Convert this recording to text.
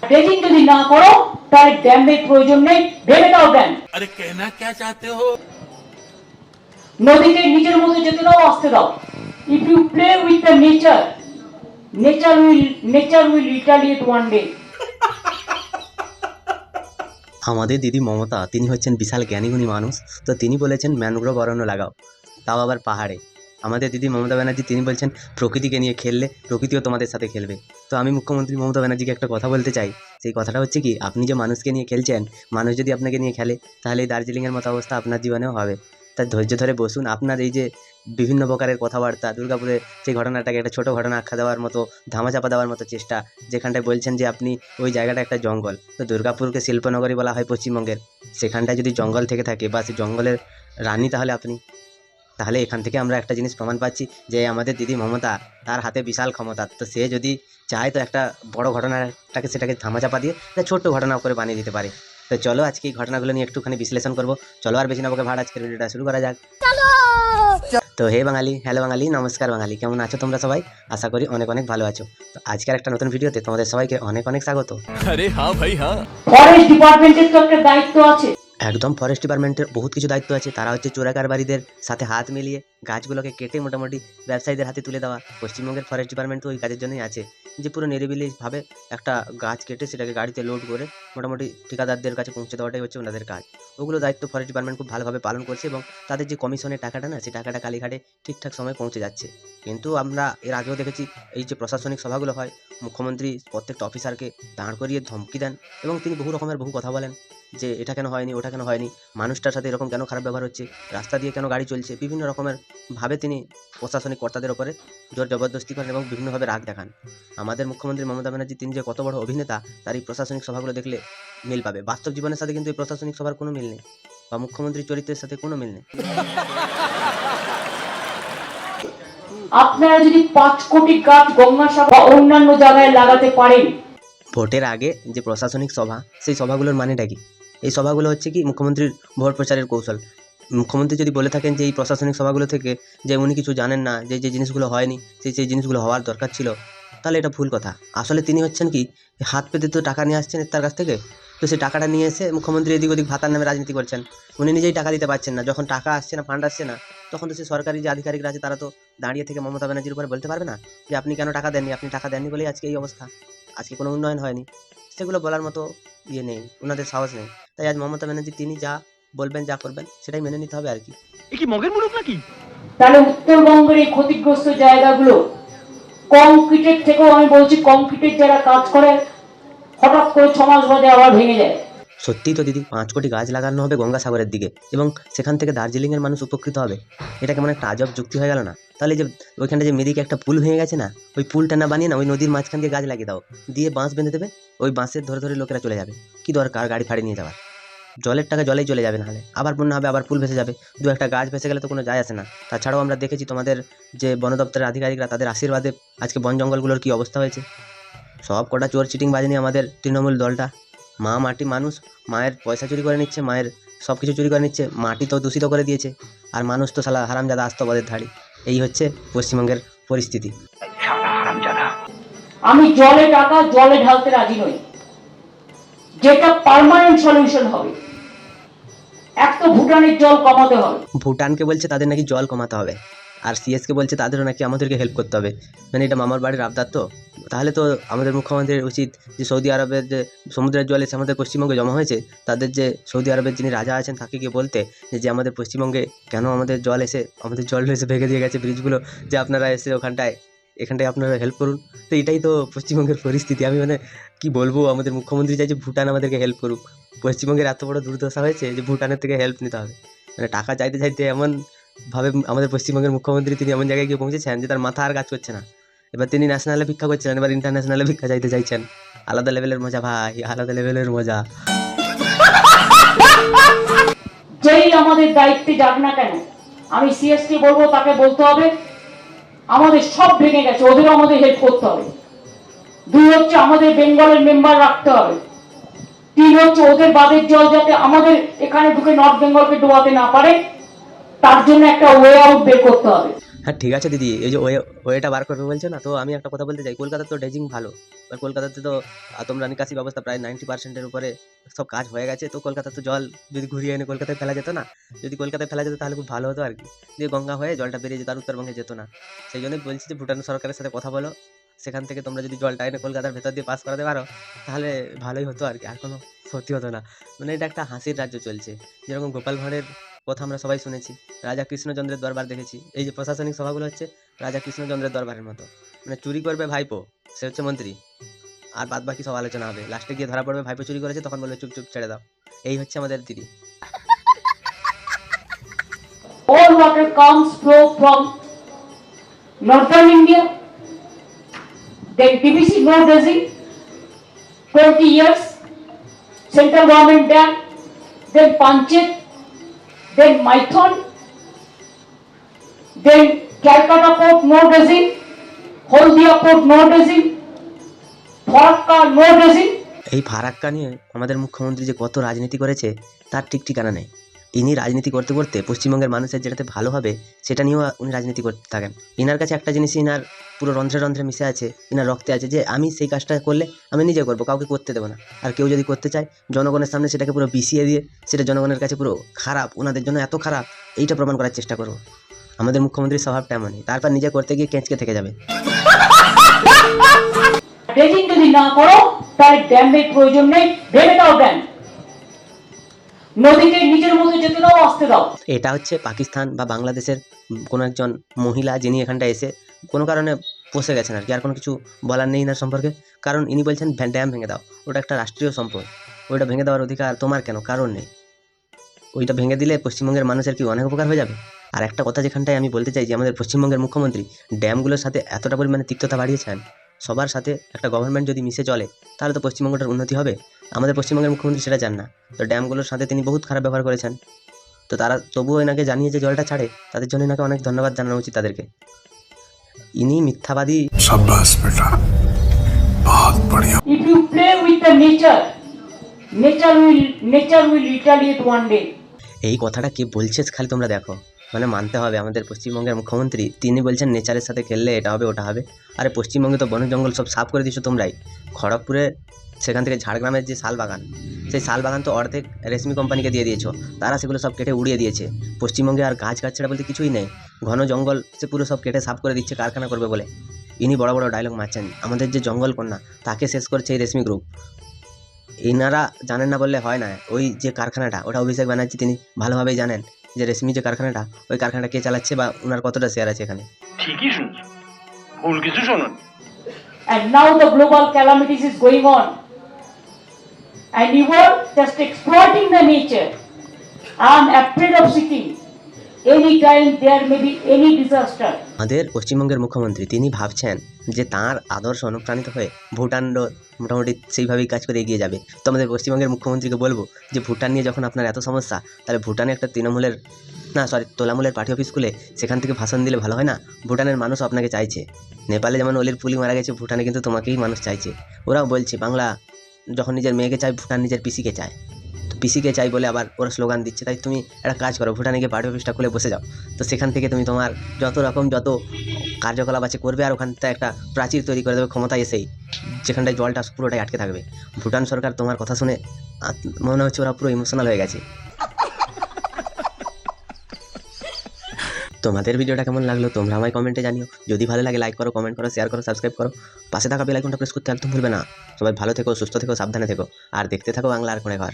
Dredging যদি না করো তাহলে ড্যামের প্রয়োজন নেই, ভেবে দাও ড্যাম। अरे कहना क्या चाहते हो? নদীকে নিজের মতো যেতে দাও, আসতে দাও। If you play with the nature, nature will retaliate one day. আমাদের দিদি মমতা তিনি হচ্ছেন বিশাল জ্ঞানীগুণী মানুষ। তো তিনি বলেছেন ম্যানগ্রোভ অরণ্য লাগাও, তাও আবার পাহাড়ে। আমাদের দিদি মমতা ব্যানার্জি তিনি বলছেন প্রকৃতিকে নিয়ে খেললে প্রকৃতিও তোমাদের সাথে খেলবে। তো আমি মুখ্যমন্ত্রী মমতা ব্যানার্জিকে একটা কথা বলতে চাই। সেই কথাটা হচ্ছে কি, আপনি যে মানুষকে নিয়ে খেলছেন, মানুষ যদি আপনাকে নিয়ে খেলে তাহলে এই দার্জিলিংয়ের মতো অবস্থা আপনার জীবনেও হবে। তাই ধৈর্য ধরে বসুন। আপনার এই যে বিভিন্ন প্রকারের কথাবার্তা, দুর্গাপুরে সেই ঘটনাটাকে একটা ছোটো ঘটনা আখ্যা দেওয়ার মতো, ধামাচাপা দেওয়ার মতো চেষ্টা, যেখানটায় বলছেন যে আপনি ওই জায়গাটা একটা জঙ্গল। তো দুর্গাপুরকে শিল্পনগরী বলা হয় পশ্চিমবঙ্গের, সেখানটায় যদি জঙ্গল থেকে থাকে বা সেই জঙ্গলের রানী তাহলে আপনি। তাহলে এখান থেকে আমরা একটা জিনিস প্রমাণ পাচ্ছি যে আমাদের দিদি মমতা, তার হাতে বিশাল ক্ষমতা। তো সে যদি চায় তো একটা বড় ঘটনাটাকে সেটাকে ধামাচাপা দিয়ে একটা ছোট্ট ঘটনা করে বানিয়ে দিতে পারে। তো চলো আজকে এই ঘটনাগুলো নিয়ে একটুখানি বিশ্লেষণ করবো। চলো আর বেশি না বকে ভাড় আজকের ভিডিওটা শুরু করা যাক। তো হে বাঙালি, হ্যালো বাঙালি, নমস্কার বাঙালি, কেমন আছো তোমরা সবাই? আশা করি অনেক অনেক ভালো আছো। তো আজকের একটা নতুন ভিডিওতে তোমাদের সবাইকে অনেক অনেক স্বাগত। अरे हाँ भाई हाँ। ফরেস্ট ডিপার্টমেন্টের তো একটা দায়িত্ব আছে। একদম ফরেস্ট ডিপার্টমেন্টের বহুত কিছু দায়িত্ব আছে। তারা হচ্ছে চোরাকারবারিদের সাথে হাত মিলিয়ে গাছগুলোকে কেটে মোটামুটি ব্যবসায়ীদের হাতে তুলে দেওয়া। পশ্চিমবঙ্গের ফরেস্ট ডিপার্টমেন্ট তো ওই কাজের জন্যই আছে, যে পুরো নিরিবিলিভাবে একটা গাছ কেটে সেটাকে গাড়িতে লোড করে মোটামুটি ঠিকাদারদের কাছে পৌঁছে দেওয়াটাই হচ্ছে ওনাদের কাজ। ওগুলো দায়িত্ব ফরেস্ট ডিপার্টমেন্ট খুব ভালোভাবে পালন করছে এবং তাদের যে কমিশনের টাকাটা না, সেই টাকাটা কালীঘাটে ঠিকঠাক সময় পৌঁছে যাচ্ছে। কিন্তু আমরা এর আগেও দেখেছি এই যে প্রশাসনিক সভাগুলো হয়, মুখ্যমন্ত্রী প্রত্যেকটা অফিসারকে দাঁড় করিয়ে ধমকি দেন এবং তিনি বহু রকমের বহু কথা বলেন যে এটা কেন হয়নি, ওটা কেন হয়নি, মানুষটার সাথে এরকম কেন খারাপ ব্যবহার হচ্ছে, রাস্তা দিয়ে কেন গাড়ি চলছে। বিভিন্ন রকমের ভাবে তিনি প্রশাসনিক কর্তাদের ওপরে জোর জবরদস্তি করেন এবং বিভিন্নভাবে রাগ দেখান। আমাদের মুখ্যমন্ত্রী মমতা ব্যানার্জি তিনি যে কত বড় অভিনেতা, তার এই প্রশাসনিক সভাগুলো দেখলে মিল পাবে। বাস্তব জীবনের সাথে কিন্তু এই প্রশাসনিক সভার কোনো মিল নেই, বা মুখ্যমন্ত্রীর চরিত্রের সাথে কোনো মিল নেই। আপনারা যদি 5 কোটি গাছ গঙ্গাসাগর বা অন্যান্য জায়গায় লাগাতে পারেন। ভোটের আগে যে প্রশাসনিক সভা, সেই সভাগুলোর মানেটা কি? এই সভাগুলো হচ্ছে কি মুখ্যমন্ত্রীর ভোট প্রচারের কৌশল। মুখ্যমন্ত্রী যদি বলে থাকেন যে এই প্রশাসনিক সভাগুলো থেকে যে উনি কিছু জানেন না, যে যে জিনিসগুলো হয়নি সেই জিনিসগুলো হওয়ার দরকার ছিল, তাহলে এটা ভুল কথা। আসলে তিনি হচ্ছেন কি, হাত পেতে তো টাকা নিয়ে আসছেন তার কাছ থেকে। তো সেই টাকাটা নিয়ে এসে মুখ্যমন্ত্রী এদিক ওদিক ভাতার নামে রাজনীতি করছেন। উনি নিজেই টাকা দিতে পারছেন না। যখন টাকা আসছে না, ফান্ড আসছে না, তখন তো সে সরকারি যে আধিকারিকরা আছে তারা তো দাঁড়িয়ে থেকে মমতা ব্যানার্জির উপরে বলতে পারবে না যে আপনি কেন টাকা দেননি, আপনি টাকা দেননি বলেই আজকে এই অবস্থা, আজকে কোনো উন্নয়ন হয়নি। সেগুলো বলার মতো ইয়ে নেই, ওনাদের সাহস নেই। তাই আজ মমতা ব্যানার্জি তিনি যা বলবেন, যা করবেন সেটাই মেনে নিতে হবে আর কি। তাহলে উত্তরবঙ্গের এই ক্ষতিগ্রস্ত জায়গাগুলো কংক্রিটের থেকেও, আমি বলছি কংক্রিটের যারা কাজ করে, হঠাৎ করে 6 মাস বাদে আবার ভেঙে যায়। সত্যিই তো দিদি, 5 কোটি গাছ লাগানো হবে গঙ্গাসাগরের দিকে এবং সেখান থেকে দার্জিলিংয়ের মানুষ উপকৃত হবে। এটা কেমন একটা আজব যুক্তি হয়ে গেল না? তাহলে যে ওইখানটা যে মেদিকে একটা পুল ভেঙে গেছে না, ওই পুলটা না বানিয়ে না ওই নদীর মাঝখান দিয়ে গাছ লাগিয়ে দাও, দিয়ে বাঁশ বেঁধে দেবে, ওই বাঁশের ধরে ধরে লোকেরা চলে যাবে। কি দরকার গাড়ি ফাড়ি নিয়ে যাওয়ার? জলের টাকা জলেই চলে যাবে, নাহলে আবার বন্যা হবে, আবার পুল ভেসে যাবে। দু একটা গাছ ভেসে গেলে তো কোনো যায় আসে না। তাছাড়াও আমরা দেখেছি তোমাদের যে বন দপ্তরের আধিকারিকরা, তাদের আশীর্বাদে আজকে বন জঙ্গলগুলোর কী অবস্থা হয়েছে। সব কটা চোর চিটিং বাজে নিয়ে আমাদের তৃণমূল দলটা মা মাটি মানুষ, মায়ের পয়সা চুরি করে নিচ্ছে, মায়ের সব কিছু চুরি করে নিচ্ছে, মাটি তো দূষিত করে দিয়েছে, আর মানুষ তো শালা হারামজাদা আস্তবাদের ধাড়ি। এই হচ্ছে পশ্চিমবঙ্গের পরিস্থিতি। আমি জলে টাকা জলে ঢালতে রাজি নই, যেটা পার্মানেন্ট সলিউশন হবে। এক তো ভুটানের জল কমাতে হবে। ভুটানকে বলছে তাদের নাকি জল কমাতে হবে, আর সিএসকে বলছে তাদেরও নাকি আমাদেরকে হেল্প করতে হবে। মানে এটা মামার বাড়ির আবদার। তো তাহলে তো আমাদের মুখ্যমন্ত্রীর উচিত যে সৌদি আরবের যে সমুদ্রের জল এসে আমাদের পশ্চিমবঙ্গে জমা হয়েছে, তাদের যে সৌদি আরবের যিনি রাজা আছেন তাকে গিয়ে বলতে যে আমাদের পশ্চিমবঙ্গে কেন আমাদের জল এসে ভেঙে দিয়ে গেছে ব্রিজগুলো, যে আপনারা এসে এখানটায় আপনারা হেল্প করুন। তো এটাই তো পশ্চিমবঙ্গের পরিস্থিতি। আমি মানে কি বলবো, আমাদের মুখ্যমন্ত্রী চাই যে ভুটান আমাদেরকে হেল্প করুক। পশ্চিমবঙ্গের এত বড় দুর্দশা হয়েছে যে ভুটানের থেকে হেল্প নিতে হবে। মানে টাকা চাইতে চাইতে এমন ভাবে আমাদের পশ্চিমবঙ্গের মুখ্যমন্ত্রী তিনি এমন জায়গায় গিয়ে পৌঁছেছেন যে তার মাথা আর কাজ করছে না। এবার তিনি ন্যাশনালে ভিক্ষা করছিলেন, এবার ইন্টারন্যাশনালে ভিক্ষা চাইতে চাইছেন। আলাদা লেভেলের মজা ভাই, আলাদা লেভেলের মজা। যেই আমাদের দায়িত্বে যাক না কেন, আমি সিএসকে বলবো, তাকে বলতে হবে আমাদের সব ভেঙে গেছে, ওদেরও আমাদের হেল্প করতে হবে। 2 হচ্ছে আমাদের বেঙ্গলের মেম্বার রাখতে হবে। 3 হচ্ছে ওদের বাদের জল যাতে আমাদের এখানে ঢুকে নর্থ বেঙ্গলকে ডোবাতে না পারে, তার জন্য একটা ওয়ে আউট বের করতে হবে। হ্যাঁ ঠিক আছে দিদি, এই যে ওয়েটা বার করবে বলছো না, তো আমি একটা কথা বলতে চাই, কলকাতার তো ড্রেজিং ভালো, আর কলকাতাতে তো তোমরা নিকাশি ব্যবস্থা প্রায় 90%-এর উপরে সব কাজ হয়ে গেছে, তো কলকাতা তো জল যদি ঘুরিয়ে এনে কলকাতায় ফেলা যেত না, যদি কলকাতায় ফেলা যেত তাহলে খুব ভালো হতো আর কি, দিয়ে গঙ্গা হয়ে জলটা বেরিয়ে যেত আর উত্তরবঙ্গে যেত না। সেই জন্যই বলছি যে ভুটান সরকারের সাথে কথা বলো, সেখান থেকে তোমরা যদি জলটা এনে কলকাতার ভেতর দিয়ে পাস করাতে পারো তাহলে ভালোই হতো আর কি, আর কোনো ক্ষতি হতো না। মানে এটা একটা হাসির রাজ্য চলছে, যেরকম গোপাল ভাঁড়ের কথা আমরা সবাই শুনেছি, রাজা কৃষ্ণচন্দ্রের দরবার দেখেছি, এই যে প্রশাসনিক সভাগুলো হচ্ছে রাজা কৃষ্ণচন্দ্রের দরবারের মতো, মানে চুরি করবে ভাইপো, সে হচ্ছে মন্ত্রী, আর বাদ বাকি সব আলোচনা হবে, লাস্টে গিয়ে ধরা পড়বে ভাইপো চুরি করেছে, তখন বলবে চুপ চুপ ছেড়ে দাও। এই হচ্ছে আমাদের দিদি। All water comes flow from northern India. Then DBC no dredging, 20 years. Central government dam. Then Panchet. Then Maithon. Then Calcutta port no dredging. Haldia port no dredging. Farakka no dredging. এই ফারাক্কা নিয়ে আমাদের মুখ্যমন্ত্রী যে কত রাজনীতি করেছে তার ঠিক ঠিকানা নেই। ইনি রাজনীতি করতে করতে পশ্চিমবঙ্গের মানুষের যেটাতে ভালো হবে সেটা নিয়েও উনি রাজনীতি করতে থাকেন। ইনার কাছে একটা জিনিস ইনার পুরো রন্ধ্রে রন্ধ্রে মিশে আছে, ইনার রক্তে আছে, যে আমি সেই কাজটা করলে আমি নিজে করবো, কাউকে করতে দেবো না। আর কেউ যদি করতে চায় জনগণের সামনে সেটাকে পুরো বিছিয়ে দিয়ে সেটা জনগণের কাছে পুরো খারাপ, ওনাদের জন্য এত খারাপ, এইটা প্রমাণ করার চেষ্টা করবো। আমাদের মুখ্যমন্ত্রীর স্বভাবটা এমনই, তারপর নিজে করতে গিয়ে কেঁচকে থেকে যাবে। ড্রেজিং যদি না করো তাহলে ড্যামের প্রয়োজন নেই, ভেবে দাও ড্যাম, নদীকে নিজের মতো যেতে দাও, আসতে দাও। এটা হচ্ছে পাকিস্তান বা বাংলাদেশের কোনো একজন মহিলা যিনি এখানটা এসে কোনো কারণে বসে গেছেন আর কি, আর কোনো কিছু বলার নেই না সম্পর্কে, কারণ ইনি বলছেন ড্যাম ভেঙে দাও, ওটা একটা রাষ্ট্রীয় সম্পদ, ওইটা ভেঙে দেওয়ার অধিকার তোমার কেন, কারণ নেই। ওইটা ভেঙে দিলে পশ্চিমবঙ্গের মানুষের কি অনেক উপকার হয়ে যাবে। আর একটা কথা যেখানটায় আমি বলতে চাই যে আমাদের পশ্চিমবঙ্গের মুখ্যমন্ত্রী ড্যামগুলোর সাথে এতটা পরিমাণে তিক্ততা বাড়িয়েছেন, সবার সাথে একটা গভর্নমেন্ট যদি মিশে চলে তাহলে তো পশ্চিমবঙ্গটার উন্নতি হবে। আমাদের পশ্চিমবঙ্গের মুখ্যমন্ত্রী সেটা চান না, তো ড্যামগুলোর সাথে তিনি বহুত খারাপ ব্যবহার করেছেন, তো তারা তবুও এনাকে জানিয়ে যে জলটা ছাড়ে, তাদের জন্য এনাকে অনেক ধন্যবাদ জানানো উচিত তাদেরকে। ইনি মিথ্যাবাদী। शाबाश बेटा, बहुत बढ़िया। If you play with the nature, nature will retaliate one day. এই কথাটা কে বলছে খালি তোমরা দেখো, মানে মানতে হবে আমাদের পশ্চিমবঙ্গের মুখ্যমন্ত্রী, তিনি বলছেন নেচারের সাথে খেললে এটা হবে ওটা হবে। আরে পশ্চিমবঙ্গে তো বন জঙ্গল সব সাফ করে দিচ্ছ তোমরাই, খড়গপুরে সেখান থেকে ঝাড়গ্রামের যে শাল বাগান, সেই শাল বাগান তো অর্ধেক রেশমি কোম্পানিকে দিয়ে দিয়েছো, তারা সেগুলো সব কেটে উড়িয়ে দিয়েছে। পশ্চিমবঙ্গে আর গাছ ছাড়া বলতে কিছুই নেই, ঘন জঙ্গল সে পুরো সব কেটে সাফ করে দিচ্ছে কারখানা করবে বলে। ইনি বড় বড় ডায়লগ মারছেন, আমাদের যে জঙ্গল কন্যা তাকে শেষ করছে এই রেশমি গ্রুপ। এনারা জানেন না বললে হয় না, ওই যে কারখানাটা ওটা অভিষেক ব্যানার্জি তিনি ভালোভাবেই জানেন যে রেশমি যে কারখানাটা, ওই কারখানাটা কে চালাচ্ছে বা ওনার কতটা শেয়ার আছে এখানে। ঠিকই শুনছো, ভুল কিছু শোনো। And now the global calamities is going on. And you are just exploiting the nature. I am afraid of Sikkim. Anytime there may be any disaster. আমাদের পশ্চিমবঙ্গের মুখ্যমন্ত্রী তিনি ভাবছেন যে তাঁর আদর্শ অনুপ্রাণিত হয়ে ভুটানও মোটামুটি সেইভাবেই কাজ করে এগিয়ে যাবে। তো আমাদের পশ্চিমবঙ্গের মুখ্যমন্ত্রীকে বলবো যে ভুটান নিয়ে যখন আপনার এত সমস্যা, তাহলে ভুটানে একটা তোলামূলের পার্টি অফিস খুলে সেখান থেকে ভাষণ দিলে ভালো হয় না? ভুটানের মানুষ আপনাকে চাইছে, নেপালে যেমন অলির পুলি মারা গেছে, ভুটানে কিন্তু তোমাকেই মানুষ চাইছে। ওরাও বলছে বাংলা যখন নিজের মেয়েকে চায়, ভুটান নিজের পিসিকে চায়, তো পিসিকে চাই বলে আবার ওরা স্লোগান দিচ্ছে। তাই তুমি একটা কাজ করো, ভুটানে গিয়ে পার্টি অফিসটা খুলে বসে যাও, তো সেখান থেকে তুমি তোমার যত কার্যকলাপ আছে করবে, আর ওখানটা একটা প্রাচীর তৈরি করে দেবে ক্ষমতায় এসেই, যেখানটায় জলটা পুরোটাই আটকে থাকবে। ভুটান সরকার তোমার কথা শুনে মনে হচ্ছে ওরা পুরো ইমোশনাল হয়ে গেছে। তোমাদের ভিডিওটা কেমন লাগলো তোমরা আমায় কমেন্টে জানিও। যদি ভালো লাগে লাইক করো, কমেন্ট করো, শেয়ার করো, সাবস্ক্রাইব করো, পাশে থাকা বেল আইকনটা প্রেস করতে একদম ভুলবে না। সবাই ভালো থেকো, সুস্থ থেকো, সাবধানে থেকো, আর দেখতে থাকো বাংলা আর কোণে ঘর।